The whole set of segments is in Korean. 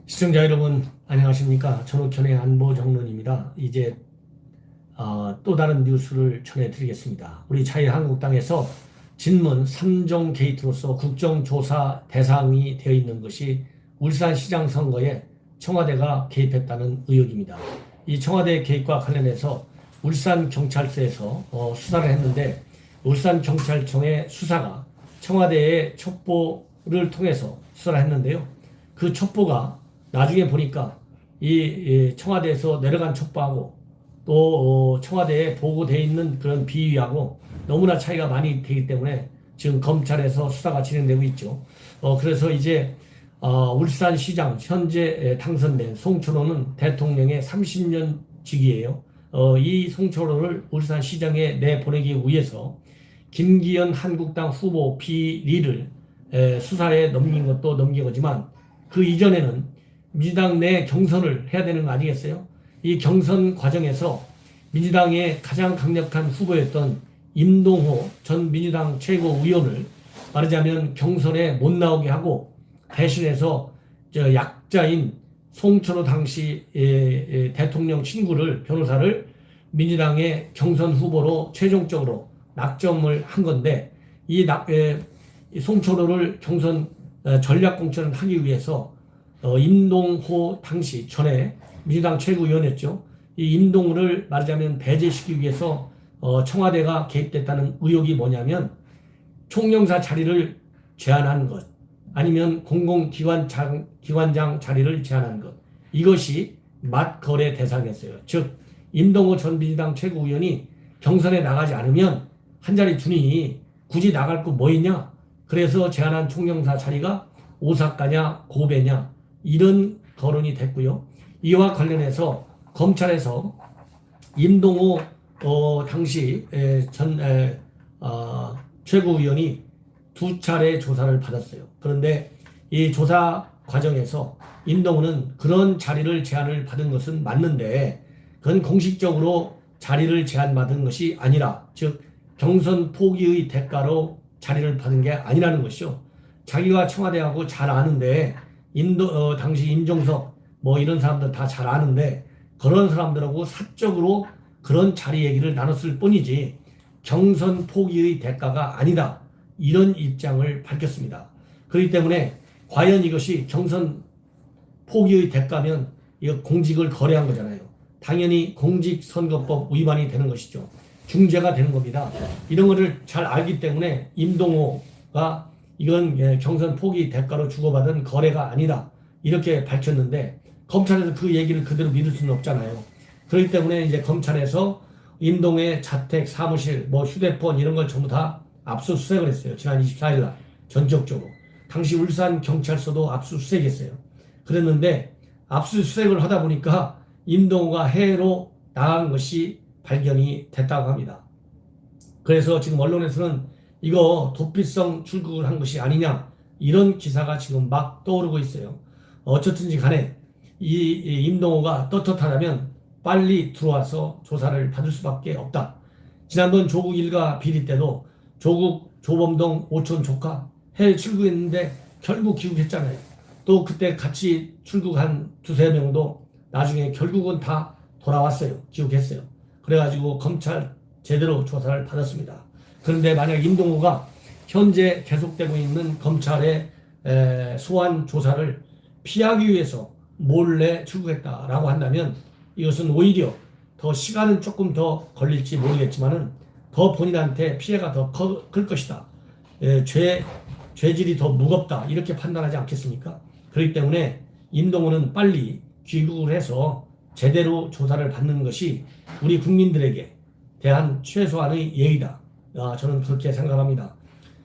시청자 여러분 안녕하십니까. 전우천의 안보정론입니다. 이제 또 다른 뉴스를 전해드리겠습니다. 우리 자유한국당에서 진문 3종 게이트로서 국정조사 대상이 되어 있는 것이 울산시장 선거에 청와대가 개입했다는 의혹입니다. 이 청와대 개입과 관련해서 울산경찰서에서 수사를 했는데 울산경찰청의 수사가 청와대의 첩보를 통해서 수사를 했는데요. 그 첩보가 나중에 보니까 이 청와대에서 내려간 첩보하고 또 청와대에 보고되어 있는 그런 비위하고 너무나 차이가 많이 되기 때문에 지금 검찰에서 수사가 진행되고 있죠. 그래서 이제 울산시장 현재 당선된 송철호는 대통령의 30년 직이에요. 이 송철호를 울산시장에 내보내기 위해서 김기현 한국당 후보 비리를 수사에 넘긴 것도 넘긴 거지만 그 이전에는 민주당 내 경선을 해야 되는 거 아니겠어요? 이 경선 과정에서 민주당의 가장 강력한 후보였던 임동호 전 민주당 최고위원을 말하자면 경선에 못 나오게 하고 대신해서 약자인 송철호 당시 대통령 친구를 변호사를 민주당의 경선 후보로 최종적으로 낙점을 한 건데 이 송철호를 경선 전략 공천을 하기 위해서 임동호 당시 전에 민주당 최고위원이었죠. 이 임동호를 말하자면 배제시키기 위해서 청와대가 개입됐다는 의혹이 뭐냐면 총영사 자리를 제안한 것 아니면 공공기관장 자리를 제안한 것 이것이 맞거래 대상이었어요. 즉 임동호 전 민주당 최고위원이 경선에 나가지 않으면 한 자리 주니 굳이 나갈 거 뭐 있냐. 그래서 제안한 총영사 자리가 오사카냐 고배냐 이런 거론이 됐고요. 이와 관련해서 검찰에서 임동호 당시 전 최고위원이 2차례 조사를 받았어요. 그런데 이 조사 과정에서 임동호는 그런 자리를 제안을 받은 것은 맞는데 그건 공식적으로 자리를 제안받은 것이 아니라 즉 경선 포기의 대가로 자리를 받은 게 아니라는 것이죠. 자기가 청와대하고 잘 아는데 당시 임종석 뭐 이런 사람들 다 잘 아는데 그런 사람들하고 사적으로 그런 자리 얘기를 나눴을 뿐이지 경선 포기의 대가가 아니다. 이런 입장을 밝혔습니다. 그렇기 때문에 과연 이것이 경선 포기의 대가면 이거 공직을 거래한 거잖아요. 당연히 공직선거법 위반이 되는 것이죠. 중재가 되는 겁니다. 이런 거를 잘 알기 때문에 임동호가 이건 경선 포기 대가로 주고받은 거래가 아니다. 이렇게 밝혔는데 검찰에서 그 얘기를 그대로 믿을 수는 없잖아요. 그렇기 때문에 이제 검찰에서 임동호의 자택, 사무실, 뭐 휴대폰 이런 걸 전부 다 압수수색을 했어요. 지난 24일 날 전적적으로. 당시 울산 경찰서도 압수수색했어요. 그랬는데 압수수색을 하다 보니까 임동호가 해외로 나간 것이 발견이 됐다고 합니다. 그래서 지금 언론에서는 이거 도피성 출국을 한 것이 아니냐 이런 기사가 지금 막 떠오르고 있어요. 어쨌든지 간에 이 임동호가 떳떳하다면 빨리 들어와서 조사를 받을 수밖에 없다. 지난번 조국 일가 비리 때도 조국 조범동 오촌 조카 해외 출국했는데 결국 귀국했잖아요. 또 그때 같이 출국한 2-3명도 나중에 결국은 다 돌아왔어요. 귀국했어요. 그래가지고 검찰 제대로 조사를 받았습니다. 그런데 만약 임동호가 현재 계속되고 있는 검찰의 소환 조사를 피하기 위해서 몰래 출국했다라고 한다면 이것은 오히려 더 시간은 조금 더 걸릴지 모르겠지만은 더 본인한테 피해가 더 클 것이다. 죄질이 더 무겁다. 이렇게 판단하지 않겠습니까? 그렇기 때문에 임동호는 빨리 귀국을 해서 제대로 조사를 받는 것이 우리 국민들에게 대한 최소한의 예의다. 저는 그렇게 생각합니다.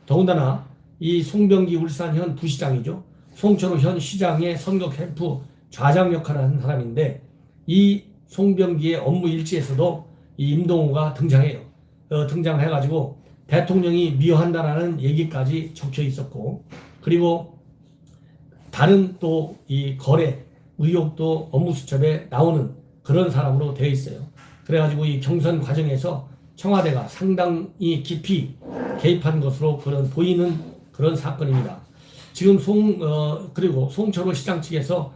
더군다나 이 송병기 울산 현 부시장이죠. 송철호 현 시장의 선거 캠프 좌장 역할을 하는 사람인데 이 송병기의 업무 일지에서도 이 임동호가 등장해요. 등장해가지고 대통령이 미워한다라는 얘기까지 적혀 있었고 그리고 다른 또 이 거래 의혹도 업무수첩에 나오는 그런 사람으로 되어 있어요. 그래가지고 이 경선 과정에서 청와대가 상당히 깊이 개입한 것으로 보이는 그런 사건입니다. 지금 그리고 송철호 시장 측에서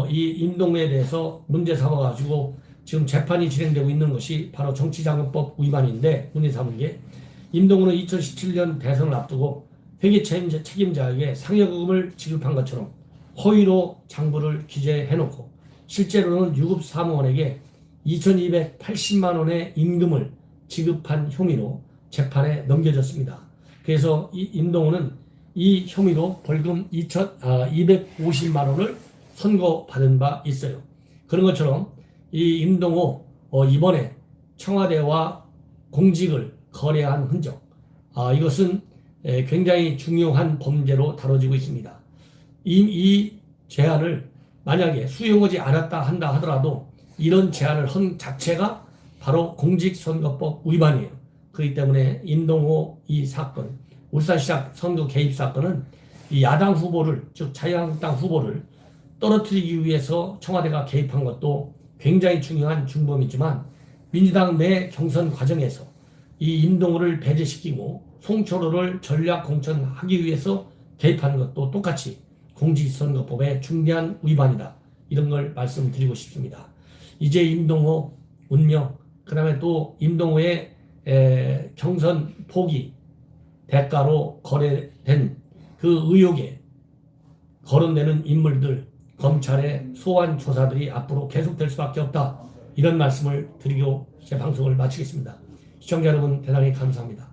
이 임동우에 대해서 문제 삼아가지고 지금 재판이 진행되고 있는 것이 바로 정치자금법 위반인데, 문제 삼은 게 임동우는 2017년 대선을 앞두고 회계 책임자에게 상여금을 지급한 것처럼 허위로 장부를 기재해놓고 실제로는 유급 사무원에게 2,280만 원의 임금을 지급한 혐의로 재판에 넘겨졌습니다. 그래서 이 임동우는 이 혐의로 벌금 250만 원을 선고받은 바 있어요. 그런 것처럼 이 임동우 이번에 청와대와 공직을 거래한 흔적, 이것은 굉장히 중요한 범죄로 다뤄지고 있습니다. 이 제안을 만약에 수용하지 않았다 한다 하더라도 이런 제안을 한 자체가 바로 공직선거법 위반이에요. 그렇기 때문에 임동우 이 사건, 울산시장 선거 개입 사건은 이 야당 후보를, 즉 자유한국당 후보를 떨어뜨리기 위해서 청와대가 개입한 것도 굉장히 중요한 중범이지만, 민주당 내 경선 과정에서 이 임동우를 배제시키고 송철호를 전략 공천하기 위해서 개입하는 것도 똑같이 공직선거법의 중대한 위반이다. 이런 걸 말씀드리고 싶습니다. 이제 임동우 운명, 그 다음에 또 임동우의 경선 포기 대가로 거래된 그 의혹에 거론되는 인물들, 검찰의 소환 조사들이 앞으로 계속될 수밖에 없다. 이런 말씀을 드리고 제 방송을 마치겠습니다. 시청자 여러분 대단히 감사합니다.